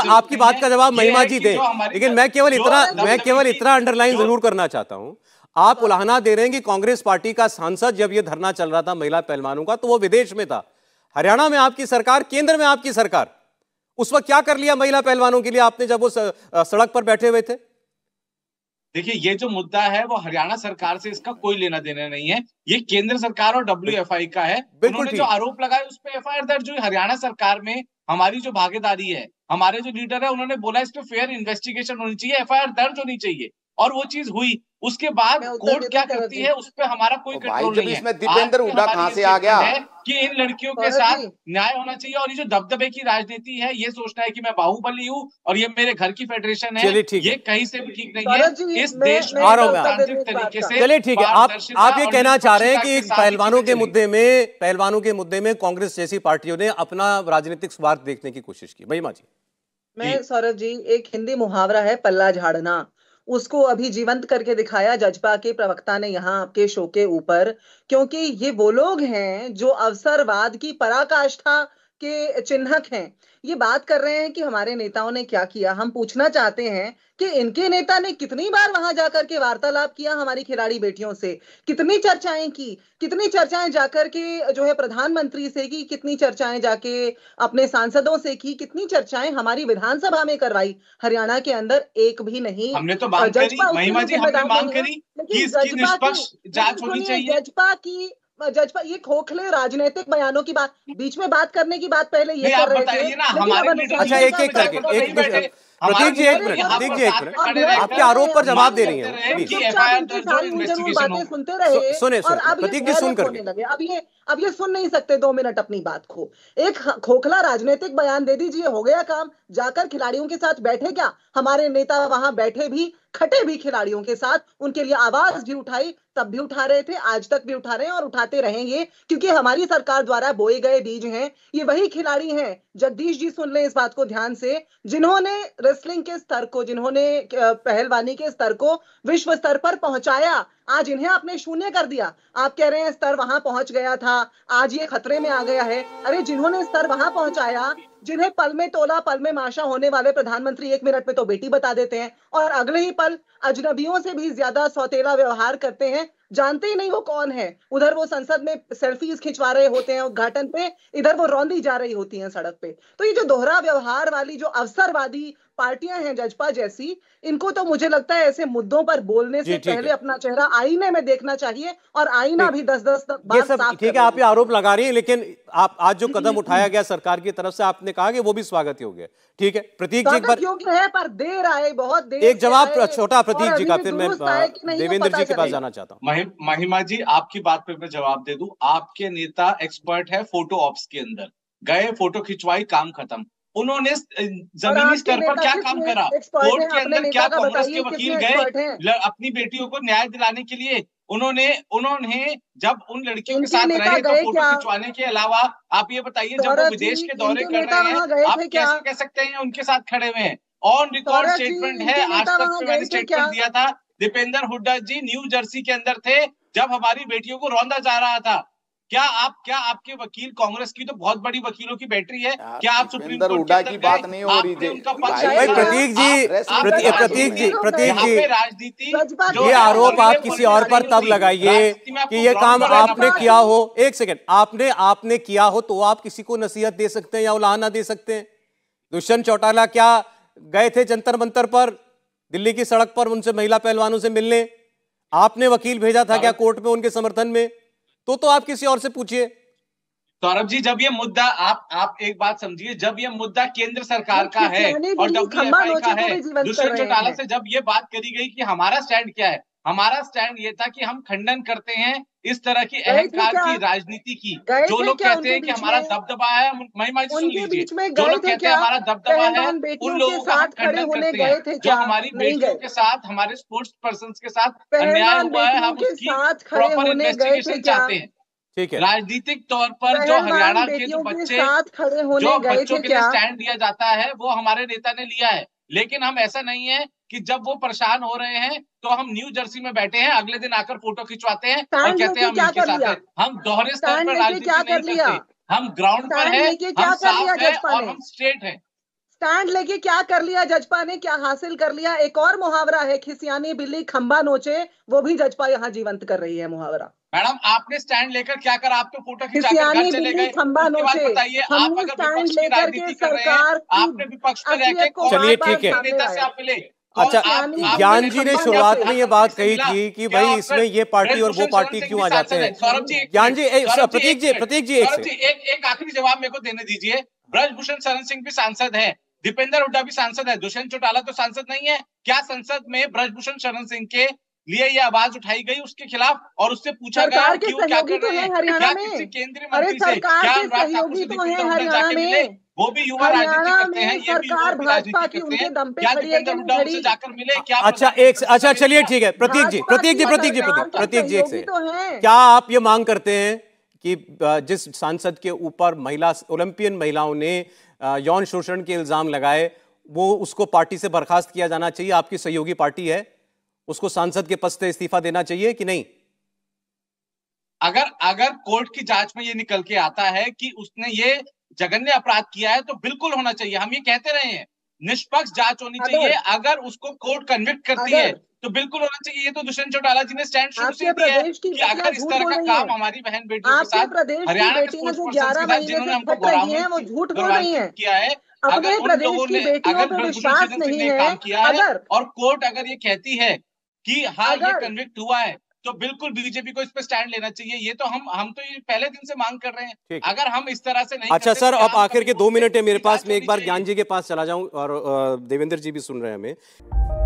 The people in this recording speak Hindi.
आपकी बात का जवाब महिमा जी दे, लेकिन मैं केवल इतना अंडरलाइन जरूर करना चाहता हूं। आप उलाहना दे रहे हैं कि कांग्रेस पार्टी का सांसद जब यह धरना चल रहा था महिला पहलवानों का, तो वो विदेश में था। हरियाणा में आपकी सरकार, केंद्र में आपकी सरकार, उस वक्त क्या कर लिया महिला पहलवानों के लिए आपने, जब वो सड़क पर बैठे हुए थे? देखिए, ये जो मुद्दा है वो हरियाणा सरकार से इसका कोई लेना देना नहीं है, ये केंद्र सरकार और WFI का है। उन्होंने जो आरोप लगाए उस पर FIR दर्ज हुई। हरियाणा सरकार में हमारी जो भागीदारी है, हमारे जो लीडर है उन्होंने बोला इस पे फेयर इन्वेस्टिगेशन होनी चाहिए, FIR दर्ज होनी चाहिए, और वो चीज हुई। उसके बाद कोर्ट क्या करती है उस पे हमारा कोई कंट्रोल नहीं है। इसमें दीपेंद्र हुड्डा कहां से आ गया कि इन लड़कियों के साथ न्याय होना चाहिए, और ये जो दबदबे की राजनीति है, ये सोचना है कि मैं बाहुबली हूँ और ये मेरे घर की फेडरेशन है, ये कहीं से भी ठीक नहीं है इस देश में लोकतांत्रिक तरीके से। चलिए ठीक है, आप ये कहना चाह रहे हैं कि पहलवानों के मुद्दे में कांग्रेस जैसी पार्टियों ने अपना राजनीतिक स्वार्थ देखने की कोशिश की। महिमा जी, मैं सौरभ जी, एक हिंदी मुहावरा है पल्ला झाड़ना, उसको अभी जीवंत करके दिखाया जजपा के प्रवक्ता ने यहाँ आपके शो के ऊपर, क्योंकि ये वो लोग हैं जो अवसरवाद की पराकाष्ठा के चिन्हक हैं। ये बात कर रहे हैं कि हमारे नेताओं ने क्या किया। हम पूछना चाहते हैं कि इनके नेता ने कितनी बार वहां जाकर के वार्तालाप किया हमारी खिलाड़ी बेटियों से, कितनी चर्चाएं की, कितनी चर्चाएं जाकर के जो है प्रधानमंत्री से की, कितनी चर्चाएं जाके अपने सांसदों से की, कितनी चर्चाएं हमारी विधानसभा में करवाई। हरियाणा के अंदर एक भी नहीं। हमने तो मांग करी महिमा जी, हमने मांग करी कि इसकी निष्पक्ष जांच होनी चाहिए। जजपा ये खोखले राजनीतिक बयानों की बात, बीच में बात करने की बात पहले ये कर रहे थे ना, हमारे अच्छा एक एक करके प्रतीक जी एक मिनट, आपके आरोप पर जवाब दे रही है। सुनते रहे सुने प्रतीक जी, सुन करके लगे। अब ये सुन नहीं सकते 2 मिनट अपनी बात को। एक खोखला राजनीतिक बयान दे दीजिए, हो गया काम। जाकर खिलाड़ियों के साथ बैठे क्या? हमारे नेता वहां बैठे भी, खटे भी खिलाड़ियों के साथ, उनके लिए आवाज भी उठाई, तब भी उठा रहे थे, आज तक भी उठा रहे हैं और उठाते रहेंगे, क्योंकि हमारी सरकार द्वारा बोए गए बीज हैं। ये वही खिलाड़ी हैं, जगदीश जी सुन लें इस बात को ध्यान से, जिन्होंने रेसलिंग के स्तर को, जिन्होंने पहलवानी के स्तर को विश्व स्तर पर पहुंचाया। आज इन्हें आपने शून्य कर दिया। आप कह रहे हैं स्तर वहां पहुंच गया था, आज ये खतरे में आ गया है। अरे जिन्होंने स्तर वहां पहुंचाया, जिन्हें पल में तोला पल में माशा होने वाले प्रधानमंत्री 1 मिनट में तो बेटी बता देते हैं, और अगले ही पल अजनबियों से भी ज्यादा सौतेला व्यवहार करते हैं, जानते ही नहीं वो कौन है। उधर वो संसद में सेल्फीज खिंचवा रहे होते हैं उद्घाटन पे, इधर वो रौंदी जा रही होती हैं सड़क पे। तो ये जो दोहरा व्यवहार वाली जो अवसरवादी पार्टियां हैं जजपा जैसी, इनको तो मुझे लगता है ऐसे मुद्दों पर बोलने से पहले अपना चेहरा आईने में देखना चाहिए, और आईना भी 10-10 बार साफ। ठीक है, आप ये आरोप लगा रही हैं, लेकिन आप आज जो कदम उठाया गया सरकार की तरफ से, आपने कहा कि वो भी स्वागत योग्य है। ठीक है प्रतीक जी, है पर देर आए, बहुत देर। एक जवाब छोटा प्रतीक जी का, फिर मैं देवेंद्र जी के पास जाना चाहता हूँ। महिमा जी, आपकी बात पे मैं जवाब दे दूं। आपके नेता एक्सपर्ट है फोटो ऑप्स के अंदर, गए फोटो खिंचवाई, काम खत्म। उन्होंने जमीनी स्तर पर क्या काम करा? कोर्ट के अंदर क्या कांग्रेस के वकील गए अपनी बेटियों को न्याय दिलाने के लिए? उन्होंने जब उन लड़कियों के साथ रहे तो फोटो खिंचवाने के अलावा, आप ये बताइए, जब वो विदेश के दौरे कर रहे हैं, आप कैसे कह सकते हैं उनके साथ खड़े हुए हैं? ऑन रिकॉर्ड स्टेटमेंट है, आज तक पे मैंने स्टेटमेंट दिया था। दीपेंद्र हुड्डा जी न्यू जर्सी के अंदर थे जब हमारी बेटियों को रौंदा जा रहा था। क्या आपके वकील, कांग्रेस की तो बहुत बड़ी वकीलों की बैटरी है, क्या आप सुप्रीम कोर्ट की बात नहीं हो रही थी? प्रतीक जी राजनीति, ये आरोप आप किसी और पर तब लगाइए कि ये काम आपने किया हो। एक सेकंड, आपने किया हो तो आप किसी को नसीहत दे सकते हैं या उलाहना दे सकते हैं। दुष्यंत चौटाला क्या गए थे जंतर मंतर पर, दिल्ली की सड़क पर उनसे, महिला पहलवानों से मिलने? आपने वकील भेजा था क्या कोर्ट में उनके समर्थन में? तो आप किसी और से पूछिए। सौरभ जी, जब ये मुद्दा, आप एक बात समझिए, जब ये मुद्दा केंद्र सरकार का है और WFI का है, दुष्यंत चौटाला से जब ये बात करी गई कि हमारा स्टैंड क्या है, हमारा स्टैंड ये था कि हम खंडन करते हैं इस तरह की अहंकार की राजनीति की। जो लोग कहते हैं कि हमारा दबदबा है, महिमा जी सुन लीजिए, जो लोग कहते हैं हमारा दबदबा है, उन लोगों का हम खंडन करते हैं। जो हमारी बेटियों के साथ, हमारे स्पोर्ट्स पर्सन के साथ अन्याय हुआ है, हम उसकी प्रॉपर इन्वेस्टिगेशन चाहते हैं। ठीक है, राजनीतिक तौर पर जो हरियाणा के जो बच्चों के लिए स्टैंड दिया जाता है वो हमारे नेता ने लिया है, लेकिन हम ऐसा नहीं है कि जब वो परेशान हो रहे हैं तो हम न्यू जर्सी में बैठे हैं, अगले दिन आकर फोटो खिंचवाते हैं और कहते हैं हम इनके साथ हैं। हम दोहरे स्तर पर राजनीति नहीं करते, हम ग्राउंड पर हैं, हम साफ हैं और हम स्ट्रेट हैं। स्टैंड लेके क्या कर लिया जजपा ने, क्या हासिल कर लिया? एक और मुहावरा है, खिसियानी बिल्ली खंबा नोचे, वो भी जजपा यहाँ जीवंत कर रही है मुहावरा। मैडम आपने स्टैंड लेकर क्या करा? आप तो फोटो खिंचाकर घर चले गए। खंबा नोचे, बताइए, आप अगर विपक्ष की राजनीति कर रहे हैं, आपने विपक्ष में रह के चलिए ठीक है, नेता से आप मिले। अच्छा, ज्ञान जी ने शुरुआत में ये बात कही थी कि भाई इसमें ये पार्टी और वो पार्टी क्यों आ जाते हैं। सौरभ जी, ज्ञान जी, प्रतीक जी एक आखिरी जवाब मेरे को देने दीजिए। ब्रजभूषण शरण सिंह भी सांसद है, दीपेंद्र हुड्डा भी सांसद है, दुष्यंत चौटाला तो सांसद नहीं है। क्या संसद में ब्रजभूषण शरण सिंह के लिए ये आवाज उठाई गई उसके खिलाफ और उससे पूछा गया क्यों क्या कर रहे हैं? क्या किसी केंद्रीय मंत्री से, क्या अनुराग ठाकुर से जाके मिले? वो भी युवा राजनीति करते हैं, ये भी युवा राजनीति करते हैं। क्या दीपेंद्र हुड्डा उनसे जाकर मिले? क्या? अच्छा चलिए ठीक है, प्रतीक जी एक से, क्या आप ये मांग करते हैं कि जिस सांसद के ऊपर ओलंपियन महिलाओं ने यौन शोषण के इल्जाम लगाए, वो उसको पार्टी से बर्खास्त किया जाना चाहिए? आपकी सहयोगी पार्टी है, उसको सांसद के पद से इस्तीफा देना चाहिए कि नहीं? अगर कोर्ट की जांच में ये निकल के आता है कि उसने ये जघन्य अपराध किया है तो बिल्कुल होना चाहिए। हम ये कहते रहे हैं, निष्पक्ष जांच होनी चाहिए। अगर उसको कोर्ट कन्विक्ट करती है तो बिल्कुल होना चाहिए। ये तो दुष्यंत चौटाला जी ने स्टैंड शुरू से दिया है कि अगर इस तरह का काम हमारी बहन बेटियों के साथ, हरियाणा के स्पोर्ट्स पर्सन के साथ जिन्होंने हमको गौरवान्वित किया है, अगर उन लोगों ने, अगर ब्रजभूषण शरण सिंह ने काम किया है और कोर्ट अगर ये कहती है कि हाँ ये कन्विक्ट हुआ है, तो बिल्कुल बीजेपी को इस पे स्टैंड लेना चाहिए। ये तो हम तो ये पहले दिन से मांग कर रहे हैं। अगर हम इस तरह से नहीं अच्छा सर, अब आखिर के 2 मिनट है मेरे पास, मैं एक बार ज्ञान जी के पास चला जाऊं और देवेंद्र जी भी सुन रहे हैं हमें।